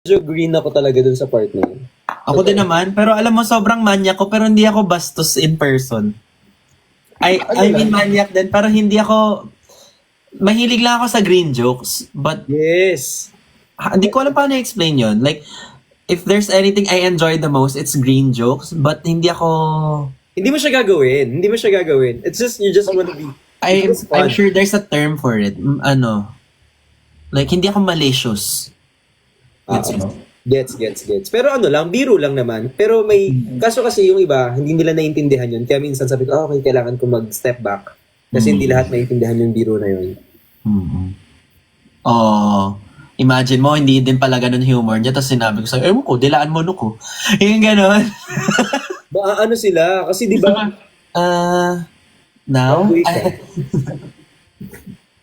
medyo green ako talaga dun sa part na yun. Ako din naman, pero alam mo, sobrang manyak ko, pero hindi ako bastos in person. I mean, manyak din, pero hindi ako, mahilig lang ako sa green jokes, but Yes. hindi ko alam paano i-explain yun. Like, if there's anything I enjoy the most, it's green jokes, but hindi ako, Hindi mo siya gagawin. It's just, you just wanna be... I'm It's fun. sure there's a term for it. Like, hindi ako malicious. Gets mo? Gets. Pero lang, biro lang naman. Pero may, kaso kasi yung iba, hindi nila naiintindihan yun. Kaya minsan sabi ko, okay, kailangan ko mag-step back. Kasi hindi lahat naiintindihan yung biro na yun. Oh, imagine mo, hindi din pala ganun humor niya, tapos sinabi ko sa'yo, ewan ko, dilaan mo ko. Yung ganun. Ano sila? Kasi di ba, Now? Uy, ka.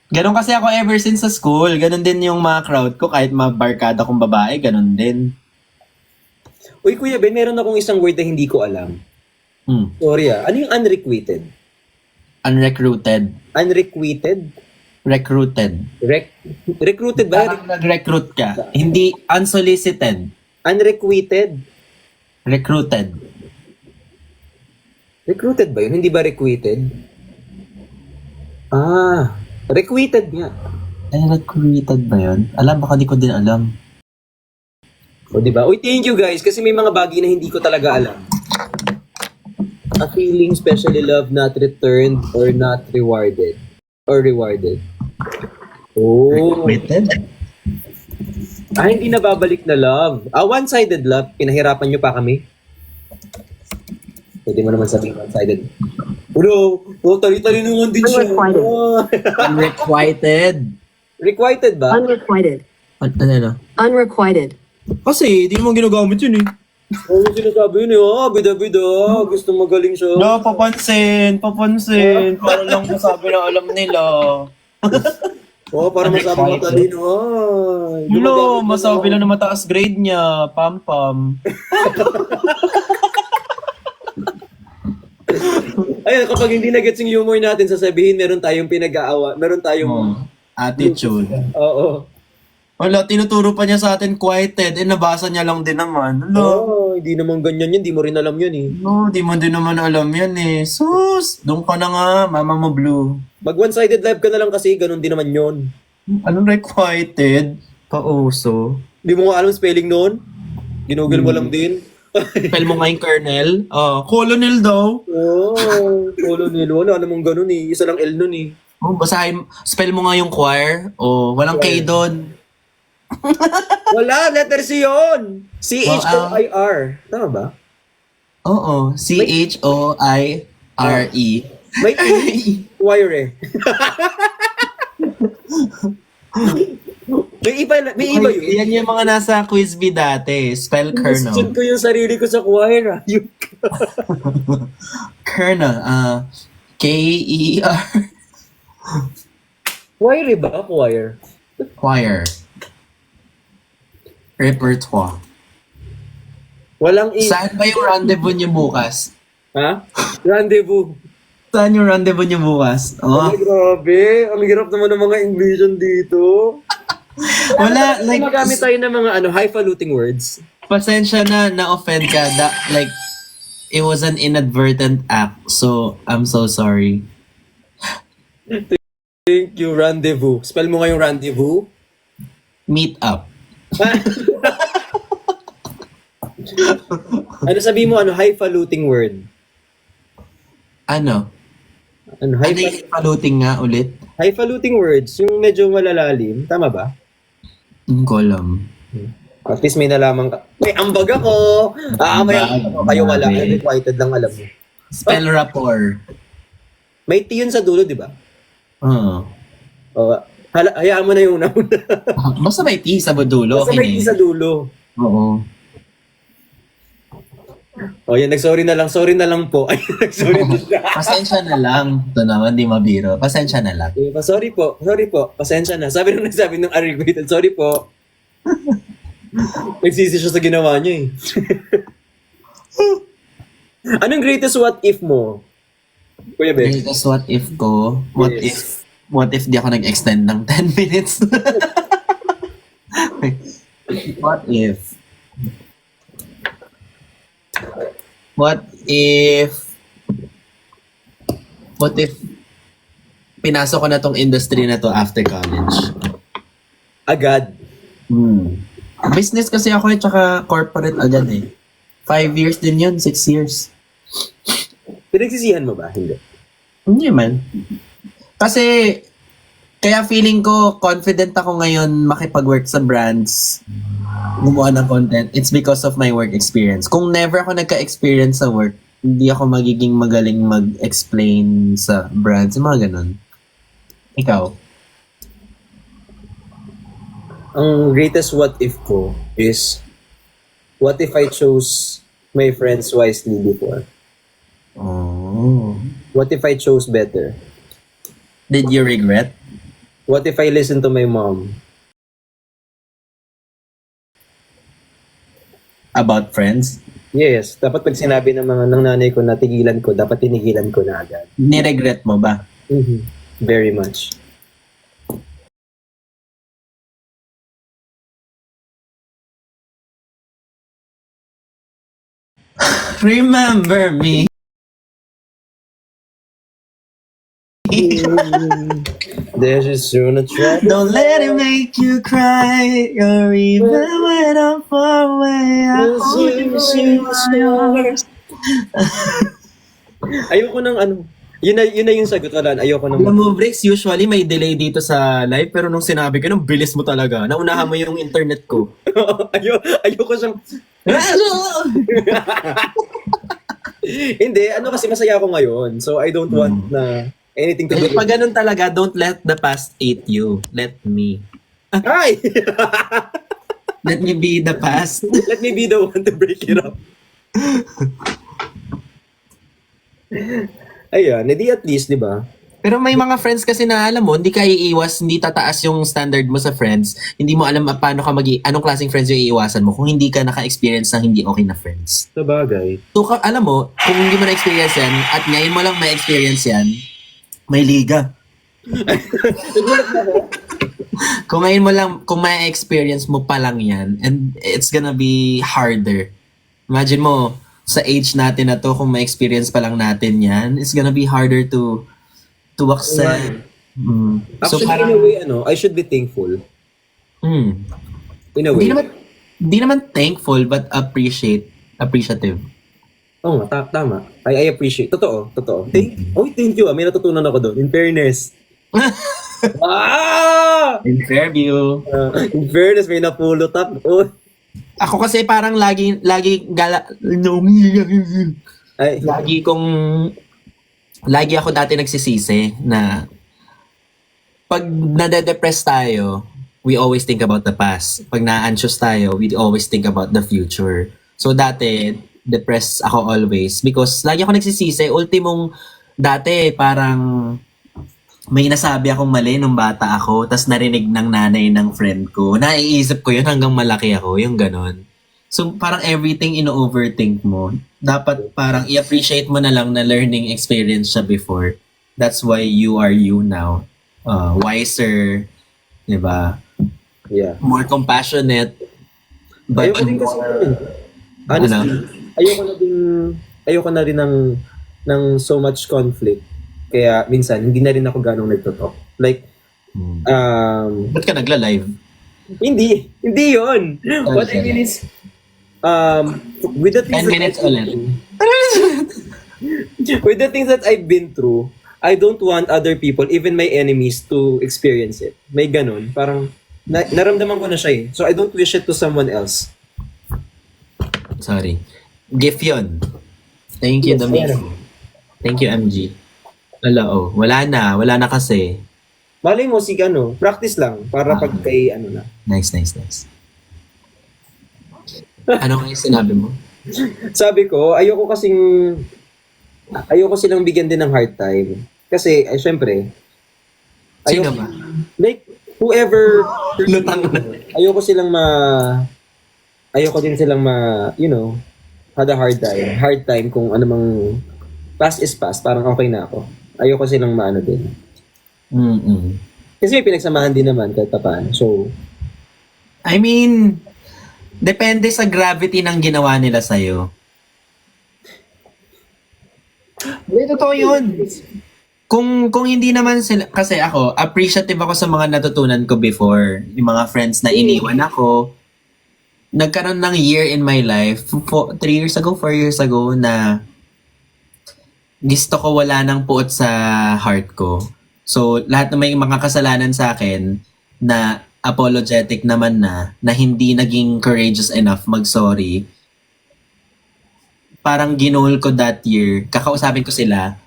Ganun kasi ako ever since sa school. Ganun din yung mga crowd ko, kahit mga barkada kong babae, ganun din. Uy, Kuya Ben, meron akong isang word na hindi ko alam. Sorry Ano yung unrequited? Unrecruited. Unrequited? Recruited. Recruited ba? Parang nag-recruit ka. Hindi unsolicited. Unrequited? Recruited. Recruited ba yun? Hindi ba requited? Requited nga. Ay, recruited ba yun? Alam, baka di ko din alam. O, di ba? Uy, thank you guys. Kasi may mga bagay na hindi ko talaga alam. A feeling specially loved, not returned, or not rewarded. Or rewarded. Oh. Recruited? Hindi na babalik na love. One-sided love. Pinahirapan nyo pa kami. Pwede mo naman sabihin one-sided. Bro, tali-tali naman din siya. Unrequited. Requited ba? Unrequited. Ano? Unrequited. Kasi, di mo ginagamit yun eh. Oo, sinasabi yun eh. Bida-bida. Gusto magaling siya. No, papansin. Para lang masabi na alam nila. Para masabi mo talino. No, masabi lang na mataas grade niya. Pam-pam. Ayun, kapag hindi na-gets yung humor natin, sasabihin meron tayong pinag-aawa. Meron tayong... Attitude. Oo. Wala, tinuturo pa niya sa atin quieted. Nabasa niya lang din naman. Hindi naman ganyan yun. Di mo rin alam yun eh. No, di mo din naman alam yan eh. Sus! Doon ka na nga, mama mo blue. Mag one-sided live ka na lang kasi, ganun din naman yun. Anong requited? Pauso. Di mo nga alam spelling noon? Ginugol mo lang din? Spell mo nga yung kernel. Colonel daw. Colonel. Wala namang ganun eh. Isa lang L nun eh. Basahin, spell mo nga yung choir. Walang K doon. Wala, letter C yun. C-H-O-I-R. Tama ba? Oo, C-H-O-I-R-E. May E. Choir eh. May iba yun. Yan yung mga nasa quiz bee dati. Spell Question kernel. ko yung sarili ko sa choir. Kernel. K-E-R. Choir ba? Choir. Choir. Repertoire. Walang E. Saan ba yung rendezvous niyo bukas? Ha? Rendezvous. Saan yung rendezvous niyo bukas? Ay, grabe. Ang hirap naman ng mga Englishan dito. Wala, like, Magamit tayo ng mga highfalutin words. pasensya na offend ka. Like, it was an inadvertent act. So, I'm so sorry. Thank you, rendezvous. Spell mo nga yung rendezvous. Meet up. Sabi mo, highfalutin word? Ano? Ano Highfalutin yung paluting nga ulit? highfalutin words, yung medyo malalalim. Tama ba? Hindi ko alam. At least may nalaman ka. May ambag ako! May ambag ako. Kayo wala. Requited lang alam mo. Spell rapport. May T yun sa dulo, di ba? Oo. Hayaan mo na yung una-una. Basta may T sa dulo. Basta may T sa dulo. Oo. Yan, nag-sorry na lang. Sorry na lang po. Ay, nag-sorry na siya. Pasensya na lang. Ito naman, di mabiro. Pasensya na lang. Sorry po. Pasensya na. Sabi nung nagsabi ng unrequited, sorry po. Nagsisi siya sa ginawa niya eh. Anong greatest what if mo? Kuya Ben? Greatest what if ko? What if di ako nag-extend ng 10 minutes? What if? What if? What if pinasok ko na tong industry na to after college? Agad. Business kasi ako tsaka corporate agad eh. 5 years din yun, 6 years. Pinagsisihan mo ba? Hindi. Hindi man. Kasi, kaya feeling ko confident ako ngayon makipag-work sa brands, gumawa ng content. It's because of my work experience. Kung never ako nagka-experience sa work, hindi ako magiging magaling mag-explain sa brands, mga ganun. Ikaw? Ang greatest what if ko is, what if I chose my friends wisely before? Oh. What if I chose better? Did you regret? What if I listen to my mom? About friends? Yes, dapat pag sinabi ng nanay ko na tigilan ko, dapat tinigilan ko na agad. Niregret mo ba? Very much. Remember me. There's just soon a trap. Don't let it make you cry, or even when I'm far away, I hold you in my arms. Ayoko ng ano. Yun na yung sagot ko lang. Ayoko ng... Alam mo, Bricks, usually may delay dito sa live, pero nung sinabi ko, nung bilis mo talaga, naunahan mo yung internet ko. ayoko siyang... Hindi, ano kasi masaya ako ngayon. So I don't want na anything to do Pag ganun talaga, don't let the past eat you. Let me. Ay! Let me be the past. Let me be the one to break it up. Ayan, edi at least, di ba? Pero may mga friends kasi na alam mo, hindi ka iiwas, hindi tataas yung standard mo sa friends. Hindi mo alam paano ka anong klaseng friends yung iiwasan mo kung hindi ka naka-experience ng hindi okay na friends. Sa bagay. So, alam mo, kung hindi mo na-experience yan, at ngayon mo lang ma-experience yan, may liga. Kung ngayon mo lang, kung ma-experience mo pa lang yan, and it's gonna be harder. Imagine mo, sa age natin na to, kung ma-experience pa lang natin yan, it's gonna be harder to accept. Actually, So, parang, in a way, I should be thankful. In a way. Hindi naman thankful, but appreciative. Oo nga, tama. I appreciate. Totoo. Thank you. May natutunan ako doon. In fairness. In Fairview. In fairness, may napulot ako. Ako kasi parang lagi Ay, lagi ako dati nagsisisi na pag nade-depress tayo, we always think about the past. Pag na-anxious tayo, we always think about the future. So dati, depressed ako always because lagi ako nagsisisi. Ultimong dati parang may nasabi akong mali nung bata ako, tas narinig ng nanay ng friend ko. Naiisip ko yun hanggang malaki ako, yung ganon. So parang everything ino-overthink mo. Dapat parang i-appreciate mo na lang na learning experience siya before. That's why you are you now. Wiser, di ba? yeah. More compassionate. But Ayoko din kasi honestly, ayoko na rin ng so much conflict. Kaya minsan, hindi na rin ako ganong nagtotalk. Like, ba't ka nagla-live? hindi yun. What I mean is, with the 10 things minutes ulit. with the things that I've been through, I don't want other people, even my enemies, to experience it. May ganon. Parang, naramdaman ko na siya eh. So I don't wish it to someone else. Sorry. Gift yun. Thank you, Yes, Domingo. Thank you, MG. Wala na kasi. Malay mo, practice lang para pag kay na. Nice. Ano kayo sinabi mo? Sabi ko, ayoko silang bigyan din ng hard time. Kasi, syempre, Sino ba? like, whoever, Lutang na. ayoko din silang had a hard time. Hard time kung anumang past is past, parang okay na ako. Ayoko silang maano din. Mm-mm. Kasi may pinagsamahan din naman kahit pa paano. So, I mean, Depende sa gravity ng ginawa nila sa'yo. Hindi, totoo yun. Kung hindi naman sila, kasi ako, appreciative ako sa mga natutunan ko before. Yung mga friends na iniwan ako. Nagkaroon ng year in my life, 3 years ago, 4 years ago, na gusto ko wala nang puot sa heart ko. So, lahat ng may mga kasalanan sa akin na apologetic naman na hindi naging courageous enough mag-sorry. Parang ginol ko that year. Kakausapin ko sila,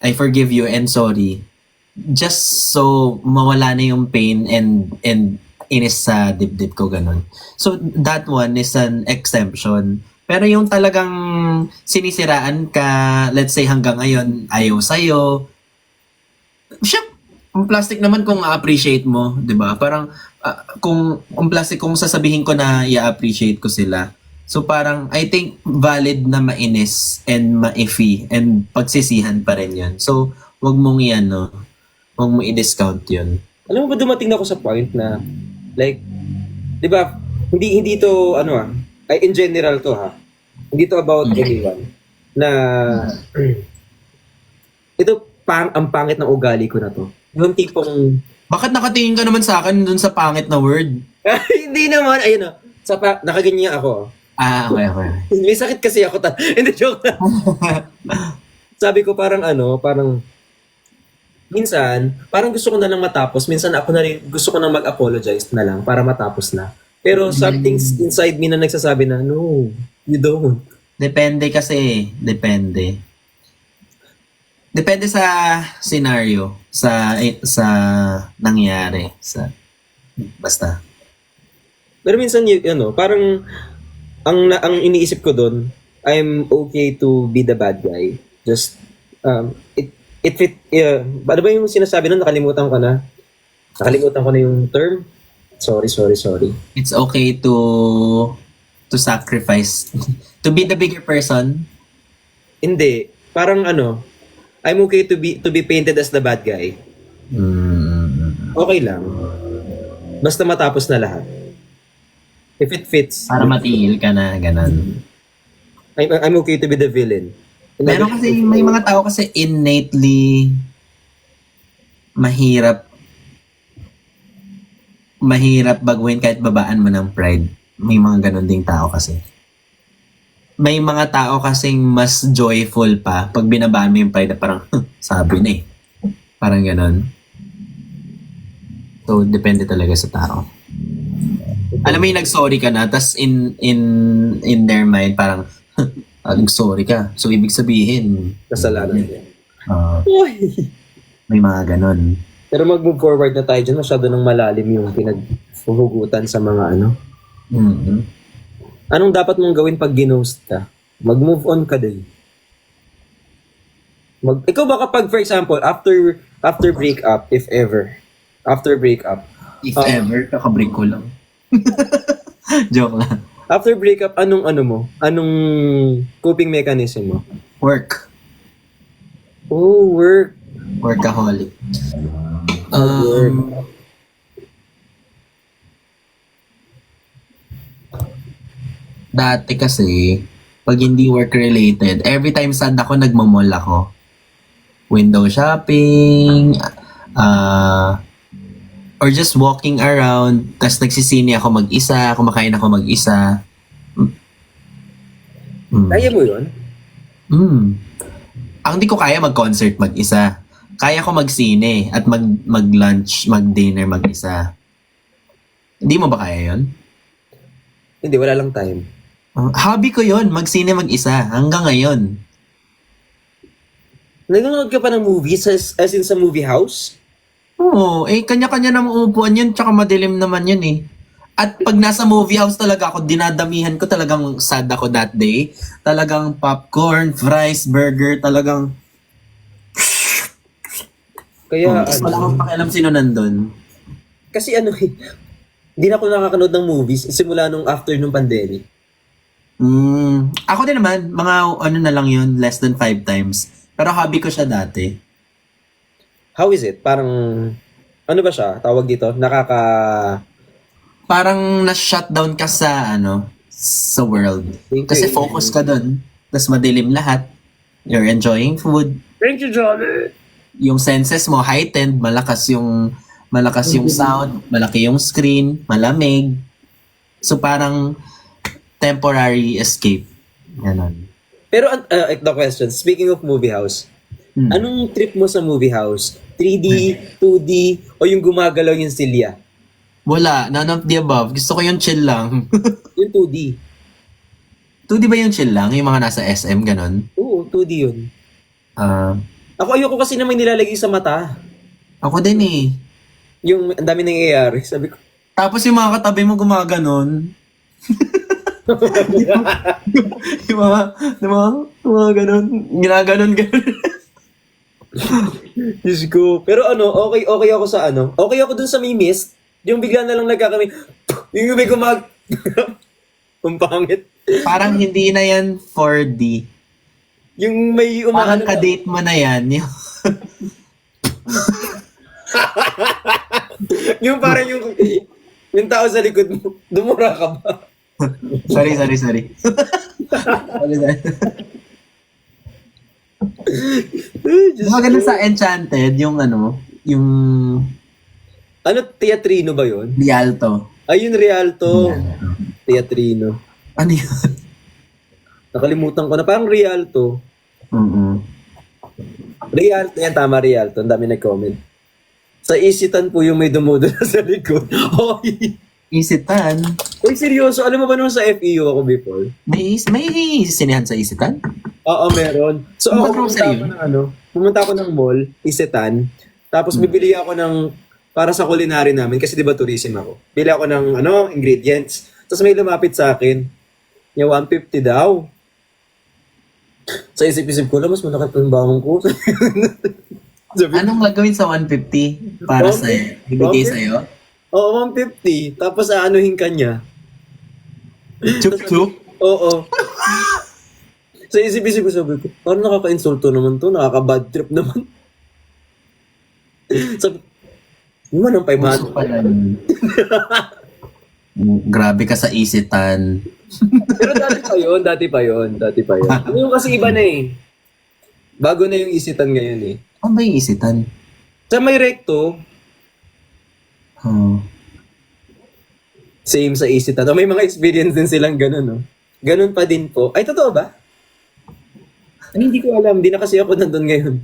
I forgive you and sorry. Just so mawala na yung pain and inis sa dibdib ko, ganun. So, that one is an exemption. Pero yung talagang sinisiraan ka, let's say hanggang ngayon, ayaw sa'yo, siya, ang plastic naman kung appreciate mo, di ba? Parang, kung plastic, kung sasabihin ko na i-appreciate ko sila. So parang, I think, valid na mainis and maifi and pagsisihan pa rin yun. So, wag mong wag mong i-discount yun. Alam mo ba, dumating na ako sa point na, like, di ba, hindi to, ay in general to ha, hindi to about anyone, na, ito, ang pangit ng ugali ko na to. Yung tipong, Bakit nakatingin ka naman sa akin dun sa pangit na word? hindi naman, ayun nakaganyan ako. Okay. May sakit kasi ako. Hindi, joke lang. Sabi ko parang minsan, parang gusto ko na lang matapos. Minsan ako na rin, gusto ko na mag-apologize na lang para matapos na. Pero something inside me na nagsasabi na, no, you don't. Depende kasi. Depende sa scenario, sa nangyari, basta. Pero minsan, parang, ang iniisip ko doon, I'm okay to be the bad guy. Just, it fit, ano ba yung sinasabi nun? Nakalimutan ko na yung term. Sorry. It's okay to sacrifice, to be the bigger person. Hindi. Parang I'm okay to be painted as the bad guy. Okay lang. Basta matapos na lahat. If it fits. Para matigil ka na, ganun. I'm okay to be the villain. Meron kasi, may mga tao kasi innately mahirap baguhin kahit babaan mo ng pride. May mga ganun ding tao kasi. May mga tao kasing mas joyful pa pag binabaan mo yung pride na parang, sabi na eh. Parang ganun. So, depende talaga sa tao. Alam mo yung nag-sorry ka na, tas in their mind, parang, nag-sorry ka. So, ibig sabihin, Kasalanan niya. may mga ganun. Pero mag-move forward na tayo dyan. Masyado nang malalim yung pinaghuhugutan sa mga Mm-hmm. Anong dapat mong gawin pag ginost ka? Mag-move on ka din. Ikaw ba kapag, for example, after breakup, if ever, after breakup, If ever, kakabreak ko lang. Joke lang. after breakup, anong coping mechanism mo? Work. Oh, work. Workaholic. Work. Dati kasi, pag hindi work-related, every time sad ako, nagmamall ako. Window shopping, or just walking around, tas nagsisini ako mag-isa, kumakain ako mag-isa. Kaya mo yun? Ang di ko kaya mag-concert mag-isa. Kaya ko magsine at mag-lunch, mag-dinner mag-isa. Hindi mo ba kaya yun? Hindi, wala lang time. Hobby ko yun, magsine mag-isa. Hanggang ngayon. Nanonood ka pa ng movies as in sa movie house? Oo, kanya-kanya na uupuan yun, tsaka madilim naman yun eh. At pag nasa movie house talaga ako, dinadamihan ko, talagang sad ako that day. Talagang popcorn, fries, burger, talagang... Kaya, wala akong pakialam sino nandun. kasi hindi na ako nakakanood ng movies simula nung after nung pandemic. Ako din naman, mga na lang yun, less than 5 times. Pero hobby ko siya dati. How is it? Parang, ano ba siya? Tawag dito? parang na-shutdown ka sa sa world. Thank Kasi you. focus ka doon. Tapos madilim lahat. You're enjoying food. Thank you, Johnny. Yung senses mo heightened, malakas yung sound, malaki yung screen, malamig. So parang temporary escape. Ganon. Pero the question, speaking of movie house, anong trip mo sa movie house? 3D, 2D, o yung gumagalaw yung silya? Wala, none of the above. Gusto ko yung chill lang. Yung 2D. 2D ba yung chill lang? Yung mga nasa SM, ganon? Oo, 2D yun. Ah, Ayoko kasi na may nilalagay sa mata. ako din eh. Yung ang dami nangyayari. Sabi ko, Tapos yung mga katabi mo gumaganon. yung mga ganon. Ginaganon. Diyos ko. Pero okay ako sa okay ako dun sa may mist. Yung bigla na lang nagkakami, yung may ang pangit. Parang hindi na yan 4D. Yung may Parang umaano. ka-date mo na yan. Yung parang yung tao sa likod mo, dumura ka ba? Sorry. Sorry. Diyos Mga ko. ganun sa Enchanted, yung yung Teatrino ba yun? Rialto. Ayun, Rialto. Teatrino. Ano yun? Nakalimutan ko na. Parang Rialto. Rialto, yan tama, Rialto. Ang dami nag-comment. Sa Isitan po yung may dumudula sa likod. Hoy! Isitan. Uy, seryoso. Alam mo ba nung sa FEU ako before? May sinihan sa Isitan? Oo, meron. So Ano ako, grocery pumunta ako ng mall, Isitan. Tapos bibili ako ng, para sa culinary namin, kasi di ba tourism ako. Bili ako ng, ingredients. Tapos may lumapit sa akin, yung 150 daw. Sa isip-isip ko lang, mas malaki pa yung bangon ko. Sabi, Anong gagawin sa 150 para sa ibigay sa'yo? Oo, 150. Tapos aanuhin ka niya. Chup-chup? Oo. Sa isip-isip ko sabi ko, parang nakaka-insulto naman to, nakaka-bad trip naman. Sabi, yung anong 500? Pala yun. Grabe ka sa Isitan. Pero dati pa yun. Ano yung kasi iba na eh. Bago na yung Isitan ngayon eh. Ano ba yung Isitan? Sa may recto, Oh. same sa Isitan. O may mga experience din silang ganun, no? Ganun pa din po. Ay, totoo ba? Ay, hindi ko alam. Hindi na kasi ako nandun ngayon.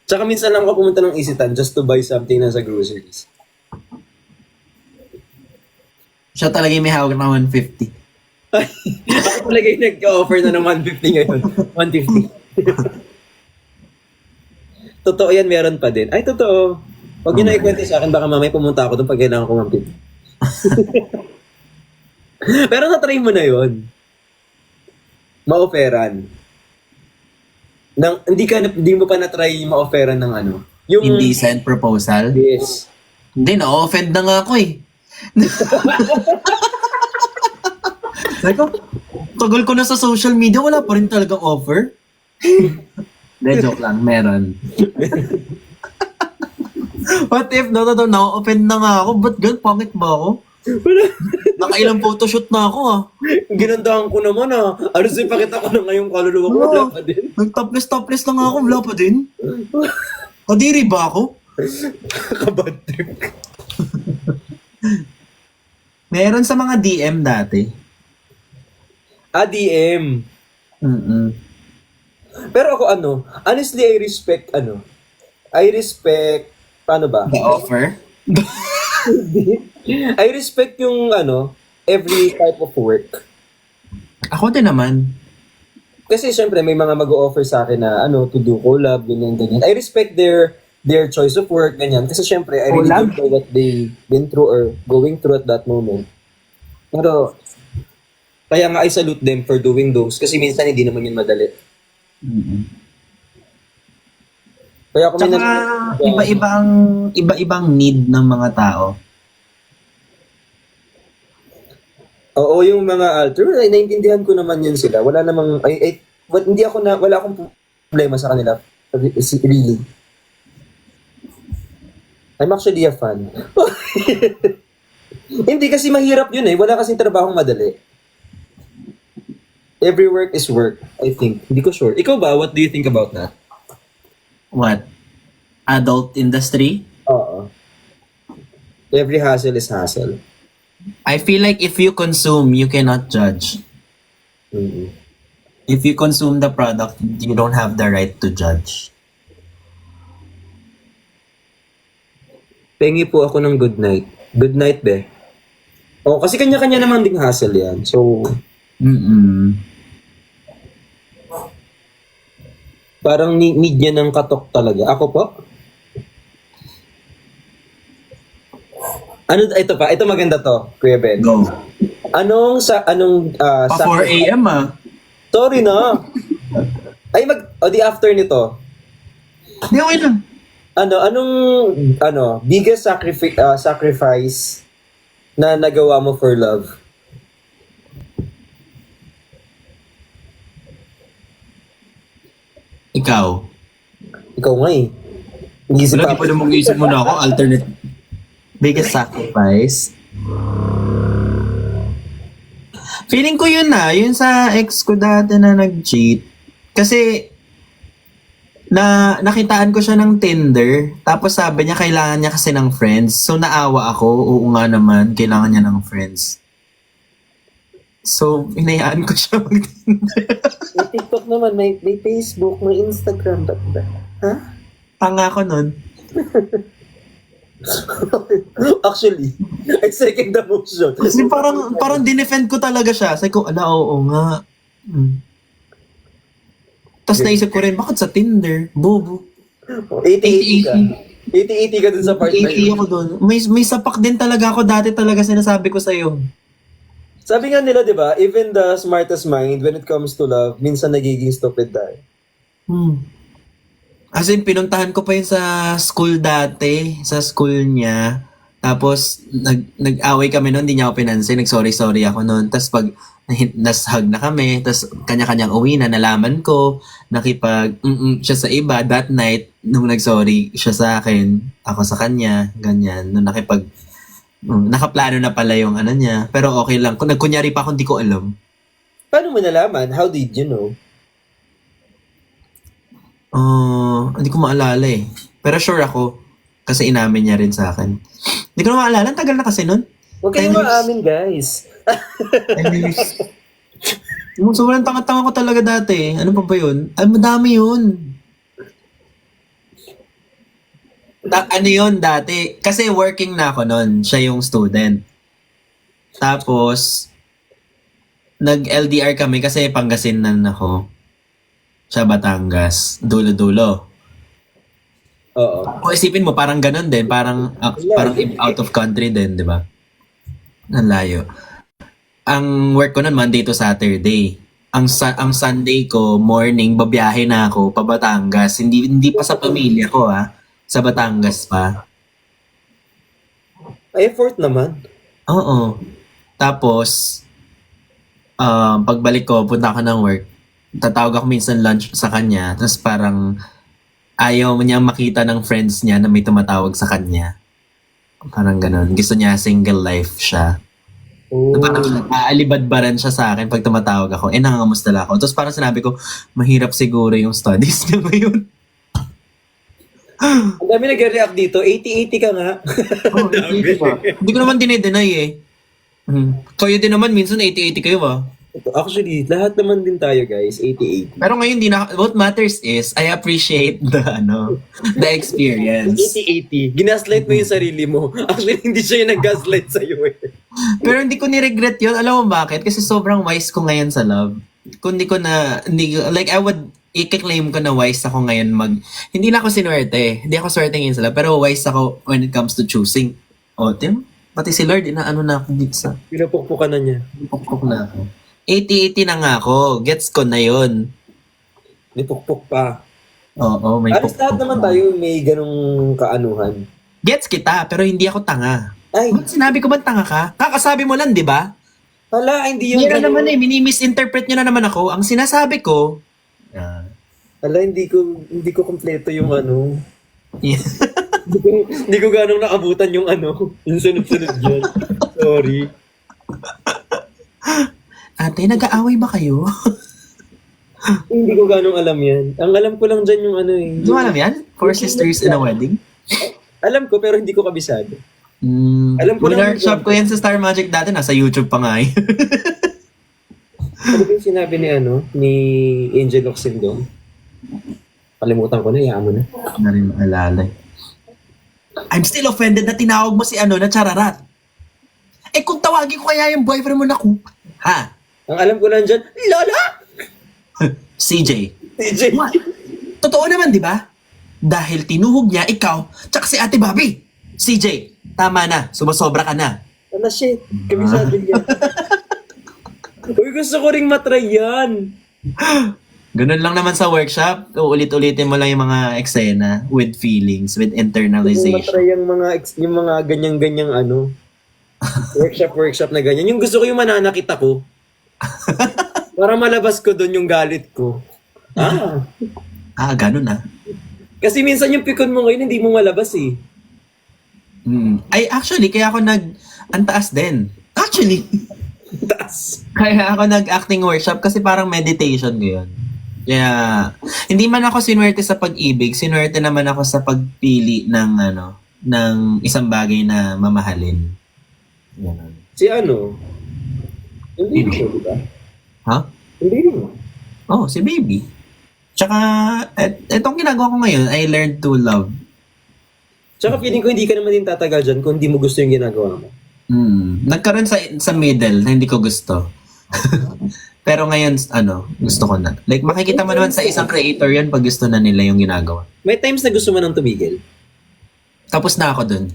Tsaka minsan lang ako pumunta ng Isitan just to buy something na sa groceries. Siya talaga yung may hawak na 150. Ako talaga yung nag-offer na ng 150 ngayon. 150. Totoo yan, meron pa din. Ay, totoo. Huwag yun na ikwento sa akin, baka mamaya pumunta ako doon pag kailangan ko 150. Pero na-try mo na yun. Ma-offeran. Hindi mo pa na-try ma-offeran ng yung... Indecent proposal? Yes. Hindi, na-offend na nga ako eh. Sabi ko, tagal ko na sa social media, wala pa rin talagang offer. Hindi, joke lang, meron. What if, na-offend na nga ako, ba't ganun, pangit ba ako? Nakailang photoshoot na ako ah. Ginandahan ko naman ah. Ano sa'yo, pakita ko na ngayong kaluluwa ko, wala pa din. Nag-topless na nga ako, wala pa din. Kadiri ba ako? Kabad trip. Meron sa mga DM dati. DM. Mm-mm. Pero ako honestly, I respect, paano ba? The offer? I respect yung every type of work. Ako din naman. Kasi syempre may mga mag-o-offer sa akin na to do collab, ganyan. I respect their choice of work, ganyan. Kasi syempre, I really Collab? don't know what they been through or going through at that moment. Pero, kaya nga I salute them for doing those kasi minsan hindi naman yun madali. Mm-mm. Kaya ako Tsaka iba-ibang need ng mga tao. Oo, yung mga alter, ay naiintindihan ko naman yun sila. Wala namang, wala akong problema sa kanila. Really. I'm actually a fan. Hindi kasi mahirap yun eh. Wala kasing trabahong madali. Every work is work, I think. Hindi ko sure. Ikaw ba? What do you think about that? What? Adult industry? Oo. Every hassle is hassle. I feel like if you consume, you cannot judge. Mm-hmm. If you consume the product, you don't have the right to judge. Pengi po ako ng good night. Good night, be. Oh, kasi kanya-kanya naman ding hassle yan. So, parang need niya ng katok talaga. Ako po? Ano, ito pa. Ito maganda to, Kuya Ben. Go. Anong Pa 4 a.m. ah. Sorry na. Ay, di after nito. Hindi, okay lang. Anong biggest sacrifice na nagawa mo for love? Ikaw. Ikaw nga eh. Inisip Wala, di pa na mag-iisip muna ako. Alternate. Biggest sacrifice. Feeling ko yun na. Yun sa ex ko dati na nag-cheat. Kasi, nakitaan ko siya ng Tinder. Tapos sabi niya, kailangan niya kasi ng friends. So, naawa ako. Oo nga naman, kailangan niya ng friends. So, inayaan ko siya mag-Tinder. May TikTok naman, may Facebook, may Instagram. Ba? Ha? Tanga ko nun. Actually, I second the motion. Kasi parang dinefend ko talaga siya. Sabi ko, oo nga. Tapos naisip ko rin, bakit sa Tinder? Bobo. 80-80 ka. 80-80 ka dun sa part na 80 yun. ako doon. May sapak din talaga ako dati talaga sinasabi ko sa'yo. Sabi nga nila, di ba, even the smartest mind, when it comes to love, minsan nagiging stupid tayo. As in, pinuntahan ko pa yun sa school dati, sa school niya. Tapos, nag-away kami noon, hindi niya ako pinansin. Nag-sorry ako noon. Tapos pag nas-hug na kami, tapos kanya-kanyang uwi na, nalaman ko, nakipag siya sa iba. That night, nung nag-sorry siya sa akin, ako sa kanya, ganyan. Nung nakaplano na pala yung ano niya. Pero okay lang. Kung nagkunyari pa ako, hindi ko alam. Paano mo nalaman? How did you know? Hindi ko maalala eh. Pero sure ako. Kasi inamin niya rin sa akin. Hindi ko na maalala. Tagal na kasi nun. Huwag kayong maamin, guys. Sobrang tanga-tanga ko talaga dati. Ano pa ba yun? Ay, madami yun. Ano yun dati? Kasi working na ako nun. Siya yung student. Tapos, nag-LDR kami kasi Pangasinan ako. Sa Batangas. Dulo-dulo. Oo. O isipin mo, parang ganun din. Parang out of country din, di ba? Ang layo. Ang work ko nun, Monday to Saturday. Ang Sunday ko, morning, babiyahe na ako pa Batangas. Hindi pa sa pamilya ko, sa Batangas pa. Effort naman. Oo. Tapos, pagbalik ko, punta ako ng work. Tatawag ako minsan lunch sa kanya. Tapos parang ayaw niya makita ng friends niya na may tumatawag sa kanya. Parang ganun. Gusto niya single life siya. Oh. Parang aalibadbaran siya sa akin pag tumatawag ako. Nangangamusta lang ako. Tapos parang sinabi ko, mahirap siguro yung studies niya ngayon. Ang dami nag-react dito. 80-80 ka nga. Hindi ko naman dinedeny eh. Kayo din naman, minsan 80-80 kayo Actually, lahat naman din tayo guys, 80-80. Pero ngayon, what matters is, I appreciate the experience. 80-80. Ginaslight mo yung sarili mo. Actually, hindi siya yung nag-gaslight sa'yo eh. Pero hindi ko ni-regret yun. Alam mo bakit? Kasi sobrang wise ko ngayon sa love. Kung I would i-claim ko na wise ako ngayon hindi na ako sinuwerte. Hindi ako swerte ngayon sa love. Pero wise ako when it comes to choosing. Pati si Lord, inaano na ako dito sa... Pinapukpukan na niya. Pukpuk na ako. 80-80 na nga ako. Gets ko na yun. May pukpuk pa. Oo, may Alis lahat naman tayo may ganong kaanuhan. Gets kita, pero hindi ako tanga. Ay, Sinabi ko ba tanga ka? Kakasabi mo lang, di ba? hala, hindi yung Hindi na naman minimisinterpret nyo na naman ako. Ang sinasabi ko, Hala, hindi ko kompleto yung ano. Yeah. Hindi ko ganong naabutan yung ano. Yung sunod-sunod dyan. Sorry. Ate, nag-aaway ba kayo? Hindi ko ganong alam yan. Ang alam ko lang dyan yung ano eh. Hindi mo alam yan? Four sisters in a wedding? Alam ko pero hindi ko kabisado. Alam ko lang Winarkshop ko yan sa Star Magic dati. Nasa YouTube pa nga eh. Ano ba yung sinabi ni Angel Oxendong? Kalimutan ko na, iyaan mo na. na rin maalala eh. I'm still offended na tinawag mo si na Chararat. Eh kung tawagin ko kaya yung boyfriend mo na ha? Ang alam ko lang dyan, Lola! CJ. TJ. What? Totoo naman, di ba? Dahil tinuhog niya ikaw, tsaka si Ate Bobby. CJ, tama na. Sumasobra ka na. Ano shit? Kabisado yan. Uy, gusto ko ring matry yan. Ganun lang naman sa workshop. Uulit-ulitin mo lang yung mga eksena with feelings, with Kung internalization. matry yung mga ganyang-ganyang workshop na ganyan. Yung gusto ko yung mananakit ako. Para malabas ko doon yung galit ko. Ganun ah. Kasi minsan yung pikon mo ngayon, hindi mo malabas eh. Ay, actually, kaya ako ang taas din. Actually, Taas. kaya ako nag-acting workshop kasi parang meditation ko yun. Kaya, hindi man ako sinwerte sa pag-ibig, sinwerte naman ako sa pagpili ng isang bagay na mamahalin. Ganun. Si hindi rin mo, di ba? Ha? Hindi rin mo. Oh, si baby. Tsaka, etong ginagawa ko ngayon, I learned to love. Tsaka feeling ko hindi ka naman din tatagal dyan kung hindi mo gusto yung ginagawa mo. Nagkaroon sa middle na hindi ko gusto. Pero ngayon, gusto ko na. Like, makikita mo naman sa isang creator yun pag gusto na nila yung ginagawa. May times na gusto mo nang tumigil. Tapos na ako dun.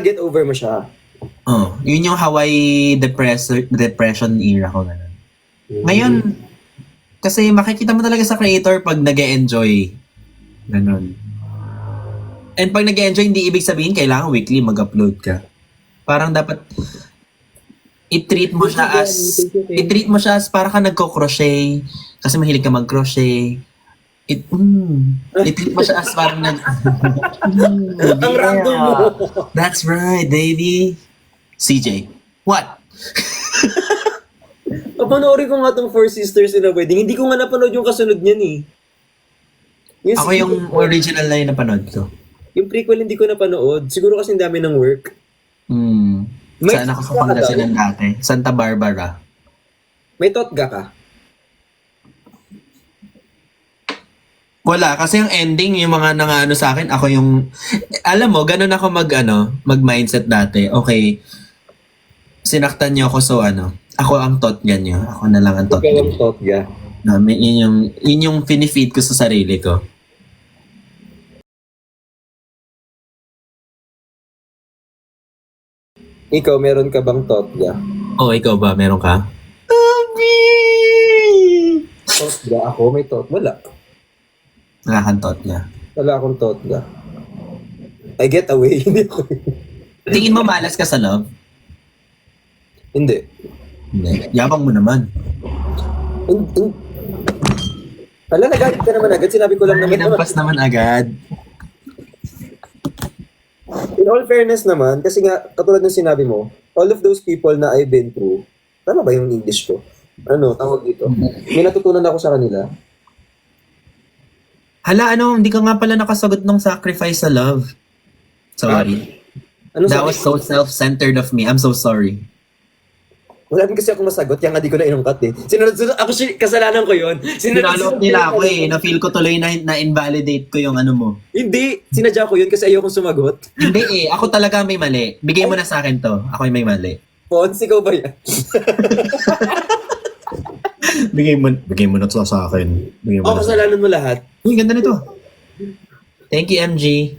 Get over mo siya. Oh, yun yung Hawaii depression era ko. Ganun. Ngayon, kasi makikita mo talaga sa creator pag nag-e-enjoy. Ganun. And pag nag-e-enjoy, hindi ibig sabihin kailangan weekly mag-upload ka. Parang dapat i-treat mo siya as para ka nagko-crochet kasi mahilig ka mag-crochet. I-treat mo siya as parang Ang random mo. That's right, baby. CJ. What? Papanoorin ko nga itong Four Sisters in a Wedding. Hindi ko nga napanood yung kasunod niyan eh. Ako yung original na yung napanood ko. Yung prequel hindi ko napanood. Siguro kasi ang dami ng work. Saan ako sa Pangasinan dati? Santa Barbara. May totga ka? Wala, kasi yung ending, yung mga nangaano sa akin, ako yung, alam mo, ganun ako mag-mindset dati. Okay, sinaktan niyo ako, so ako ang totga niyo. Ako na lang ang totga Ikaw ang niyo. totga. Yun yung pinifeed ko sa sarili ko. Ikaw, meron ka bang totga? Ikaw ba? Meron ka? Totga? Ako? May Wala. Wala kang totga. Wala akong totga. I get away. Hindi ako. Tingin mo malas ka sa love? Hindi. Hindi. Yabang mo naman. Wala, nagalit ka naman agad. Sinabi ko lang naman. Hinampas naman agad. In all fairness naman, kasi nga, katulad ng sinabi mo, all of those people na I've been through, tama ba yung English ko? Tawag dito. May natutunan ako sa kanila. Hala, hindi ka nga pala nakasagot ng sacrifice sa love. Sorry. That was so self-centered of me. I'm so sorry. Wala din kasi ako masagot, kaya nga di ko na inungkat eh. Ako, kasalanan ko yun. Sinalok nila ako eh. Na-feel ko tuloy na-invalidate ko yung mo. Hindi, sinadya ko yun kasi ayokong sumagot. Hindi eh. Ako talaga may mali. Bigay mo na sa akin to. Ako yung may mali. Pons, ikaw ba yan? Bigay mo na to sa akin. Bigay mo Ako, kasalanan mo lahat. Uy, ganda nito. Thank you, MG.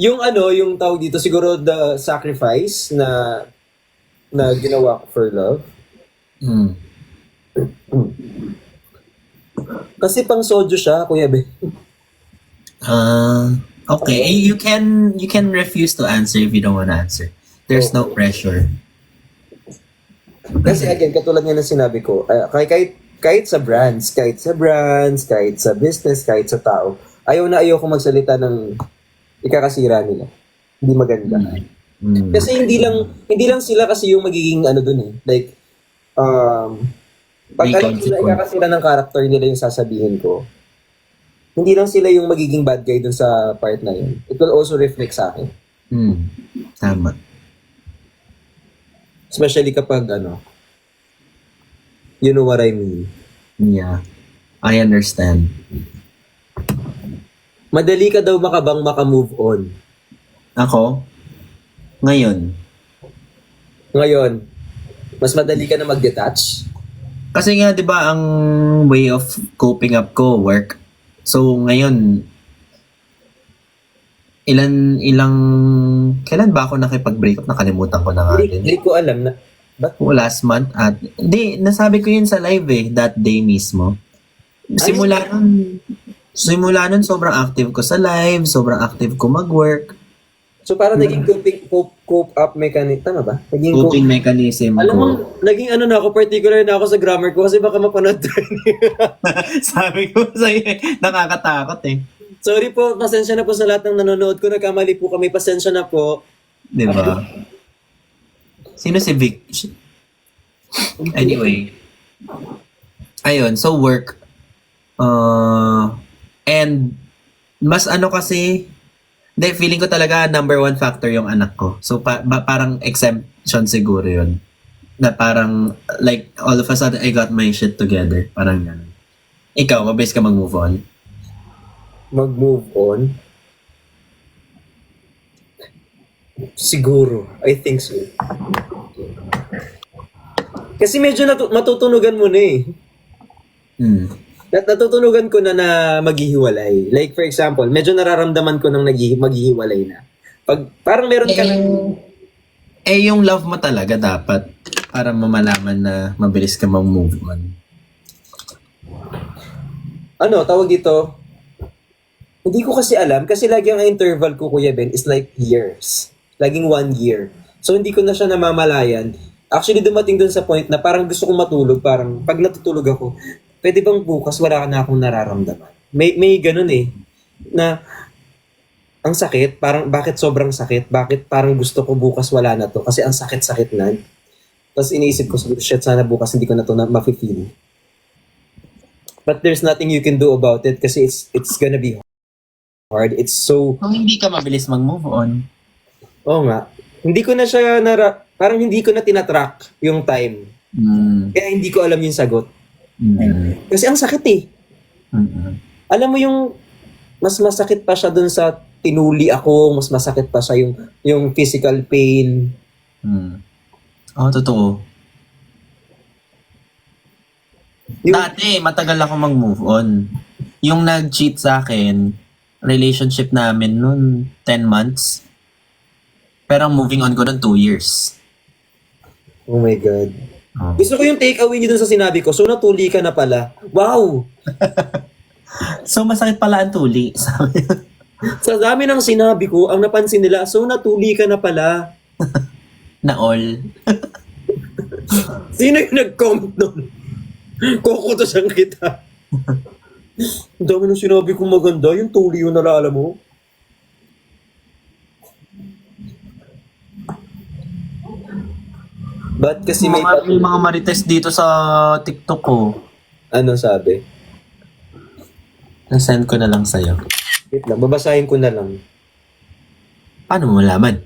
Yung yung tawag dito, siguro the sacrifice na ginawa ko for love. Kasi pang soju siya, Kuya Ben. Okay. You can refuse to answer if you don't want to answer. There's no pressure. Kasi again, katulad nga ng sinabi ko, kahit sa brands, kahit sa business, kahit sa tao, ayaw ko magsalita ng ikakasira nila. Hindi maganda. Kasi hindi lang sila kasi yung magiging ano dun eh. Like, pag May alam sila consequence. ikakasira ng character nila yung sasabihin ko, hindi lang sila yung magiging bad guy dun sa part na yun. It will also reflect sa akin. Tama. Especially kapag you know what I mean. Yeah. I understand. Madali ka daw makamove on. Ako, ngayon, Ngayon, mas madali ka na mag-detach. kasi nga 'di ba ang way of coping up ko work. So ngayon ilang kailan ba ako nakipag-break up, nakalimutan ko na nga Hindi, din. hindi ko alam na, ba't Last month at hindi nasabi ko yun sa live that day mismo. Simula nun sobrang active ko sa live, sobrang active ko mag-work, so parang naging cope up mechanism, tama ba? Naging coping mechanism alam mo, ko. naging na ako, particular na ako sa grammar ko kasi baka mapanood tayo. Sabi ko sa'yo, nakakatakot eh. Sorry po, pasensya na po sa lahat ng nanonood ko. Nagkamali po kami, pasensya na po. Di ba? Sino si Vic? Anyway. Ayun, so work. And mas kasi, hindi, feeling ko talaga number one factor yung anak ko. So parang exemption siguro yun. Na parang, like, all of a sudden, I got my shit together. Parang gano'n. Ikaw, mabilis ka mag-move on? Mag-move on? Siguro. I think so. Kasi medyo matutunugan mo na eh. Natutunugan ko na maghihiwalay. Like for example, medyo nararamdaman ko nang maghihiwalay na. Pag parang meron ka lang yung love mo talaga dapat para mamalaman na mabilis ka mag-move on. Tawag dito, hindi ko kasi alam kasi lagi ang interval ko, Kuya Ben, is like years. Laging 1 year. So hindi ko na siya namamalayan. Actually, dumating dun sa point na parang gusto kong matulog. Parang pag natutulog ako, pwede bang bukas wala ka na akong nararamdaman? May ganun eh. Na ang sakit, parang bakit sobrang sakit? Bakit parang gusto ko bukas wala na to? Kasi ang sakit-sakit na. Tapos iniisip ko, shit, sana bukas hindi ko na to ma-feel. But there's nothing you can do about it kasi it's gonna be hard. It's so... Kung hindi ka mabilis mag-move on. Oo nga. Hindi ko na siya parang hindi ko na tinatrack yung time. Kaya hindi ko alam yung sagot. Kasi ang sakit eh. Alam mo yung mas masakit pa siya dun sa tinuli ako, mas masakit pa siya yung physical pain. Totoo. Dati, matagal ako mag-move on. Yung nag-cheat sa akin, relationship namin noon 10 months. Pero ang moving on ko noon 2 years. Oh my God. Gusto ko yung take-away niyo dun sa sinabi ko. So, natuli ka na pala. Wow! So, masakit pala ang tuli. Sabi. Sa dami ng sinabi ko, ang napansin nila, so natuli ka na pala. Na all. Sino yung nag-comment nun? Kukutosan kita. Ang dami ng sinabi kong maganda, yung tuli yung nalala mo. Ba't kasi may mga marites dito sa TikTok ko. Ano sabi? Na-send ko na lang sa'yo. Wait lang, babasahin ko na lang. Paano mo malaman?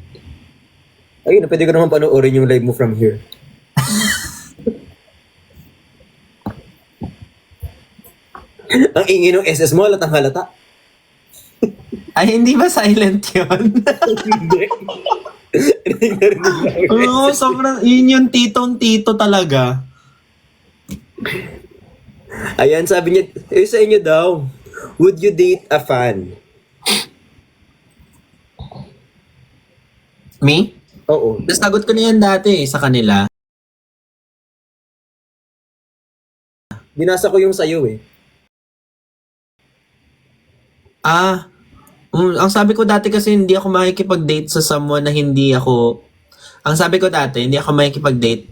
Ayun, pwede ko naman panoorin yung live mo from here. Ang ingin ng SS mo, halatang halata. Ay, hindi ba silent yun? Hindi. Oo, sobrang, yun yung titong-tito talaga. Ayan, sabi niya, sa inyo daw, would you date a fan? Me? Oo. Nasagot ko na yan dati sa kanila. Binasa ko yung sayo eh. Ang sabi ko dati kasi hindi ako makikipag-date sa someone na hindi ako... Ang sabi ko dati, hindi ako makikipag-date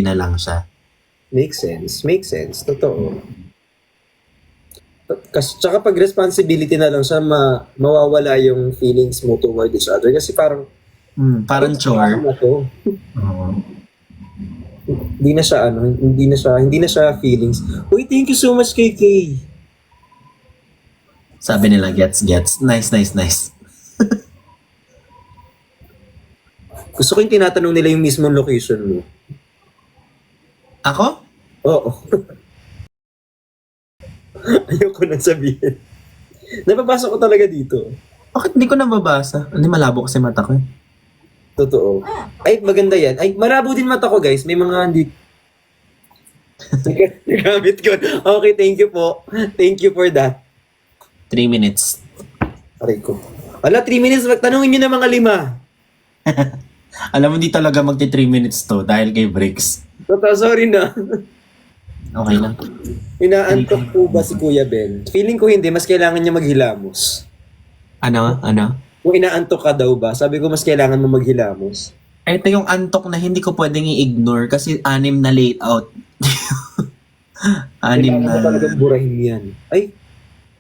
na lang siya. Makes sense. Makes sense. Totoo. Kasi, tsaka pag responsibility na lang siya, mawawala yung feelings mo toward each other. Kasi parang, Parang chore. na to. Oo. Hindi na siya feelings. Uy, thank you so much, KK. Sabi nila, gets. Nice. Gusto ko yung tinatanong nila yung mismong location mo. Ako? Oo. Ayoko na sabihin. Napapasok ko talaga dito. Bakit hindi ko nababasa? Hindi malabo kasi mata ko. Totoo. Ay, maganda yan. Ay, marabo din mata ko, guys. May mga hindi... Nagamit ko. Okay, thank you po. Thank you for that. 3 minutes. Aray ko. Ala, 3 minutes. Tanungin nyo na mga 5. Alam mo, di talaga magti 3 minutes to dahil kay breaks. Totoo, sorry na. Okay lang. Inaantok po ba si Kuya Ben? Feeling ko hindi. Mas kailangan niya maghilamos. Ano? Kung inaantok ka daw ba, sabi ko mas kailangan mo maghilamos. Ito yung antok na hindi ko pwedeng i-ignore kasi 6 na layout. 6 Kailangan mo na... talagang burahin yan. Ay,